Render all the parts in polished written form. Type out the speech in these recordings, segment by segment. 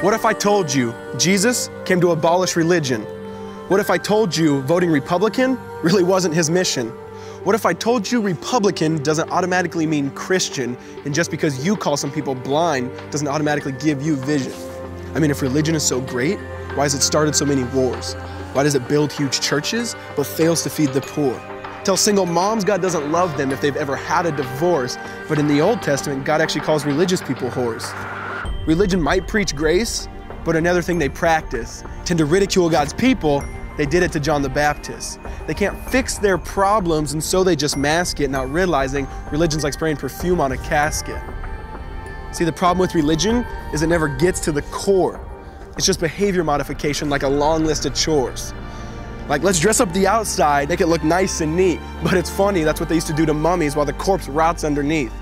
What if I told you Jesus came to abolish religion? What if I told you voting Republican really wasn't his mission? What if I told you Republican doesn't automatically mean Christian, and just because you call some people blind doesn't automatically give you vision? I mean, if religion is so great, why has it started so many wars? Why does it build huge churches but fails to feed the poor? Tell single moms God doesn't love them if they've ever had a divorce, but in the Old Testament, God actually calls religious people whores. Religion might preach grace, but another thing they practice. Tend to ridicule God's people. They did it to John the Baptist. They can't fix their problems, and so they just mask it, not realizing religion's like spraying perfume on a casket. See, the problem with religion is it never gets to the core. It's just behavior modification, like a long list of chores. Like, let's dress up the outside, make it look nice and neat. But it's funny, that's what they used to do to mummies while the corpse rots underneath.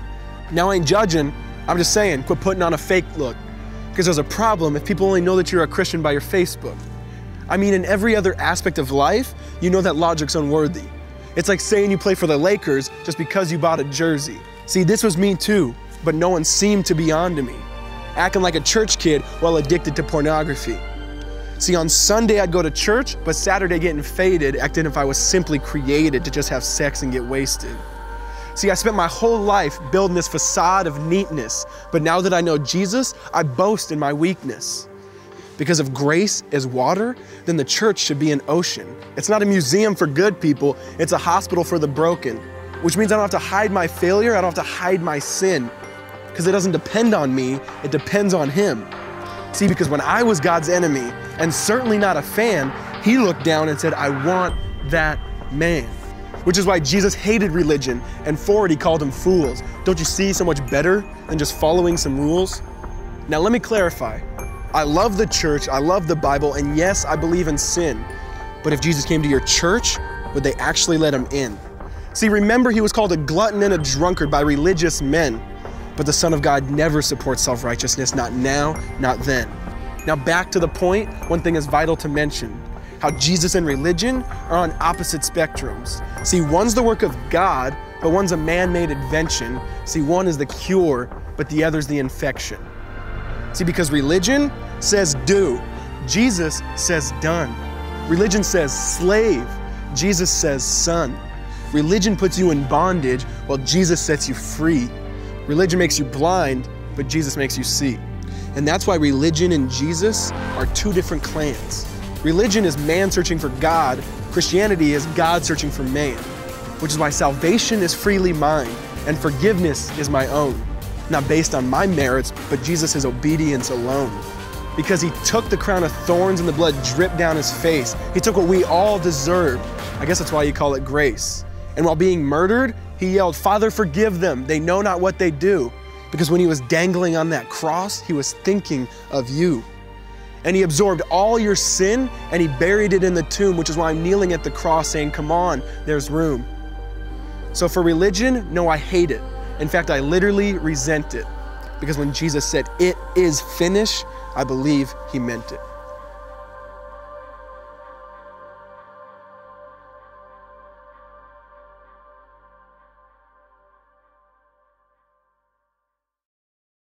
Now, I ain't judging, I'm just saying, quit putting on a fake look. Because there's a problem if people only know that you're a Christian by your Facebook. I mean, in every other aspect of life, you know that logic's unworthy. It's like saying you play for the Lakers just because you bought a jersey. See, this was me too, but no one seemed to be on to me. Acting like a church kid while addicted to pornography. See, on Sunday I'd go to church, but Saturday getting faded, acting if I was simply created to just have sex and get wasted. See, I spent my whole life building this facade of neatness, but now that I know Jesus, I boast in my weakness. Because if grace is water, then the church should be an ocean. It's not a museum for good people, it's a hospital for the broken. Which means I don't have to hide my failure, I don't have to hide my sin. Because it doesn't depend on me, it depends on Him. See, because when I was God's enemy, and certainly not a fan, He looked down and said, I want that man. Which is why Jesus hated religion, and for it He called them fools. Don't you see so much better than just following some rules? Now let me clarify. I love the church, I love the Bible, and yes, I believe in sin. But if Jesus came to your church, would they actually let Him in? See, remember He was called a glutton and a drunkard by religious men. But the Son of God never supports self-righteousness, not now, not then. Now back to the point, one thing is vital to mention. How Jesus and religion are on opposite spectrums. See, one's the work of God, but one's a man-made invention. See, one is the cure, but the other's the infection. See, because religion says do, Jesus says done. Religion says slave, Jesus says son. Religion puts you in bondage, while Jesus sets you free. Religion makes you blind, but Jesus makes you see. And that's why religion and Jesus are two different clans. Religion is man searching for God, Christianity is God searching for man. Which is why salvation is freely mine, and forgiveness is my own. Not based on my merits, but Jesus' obedience alone. Because He took the crown of thorns and the blood dripped down His face. He took what we all deserved. I guess that's why you call it grace. And while being murdered, He yelled, Father, forgive them. They know not what they do. Because when He was dangling on that cross, He was thinking of you. And He absorbed all your sin and He buried it in the tomb, which is why I'm kneeling at the cross saying, come on, there's room. So for religion, no, I hate it. In fact, I literally resent it. Because when Jesus said, it is finished, I believe He meant it.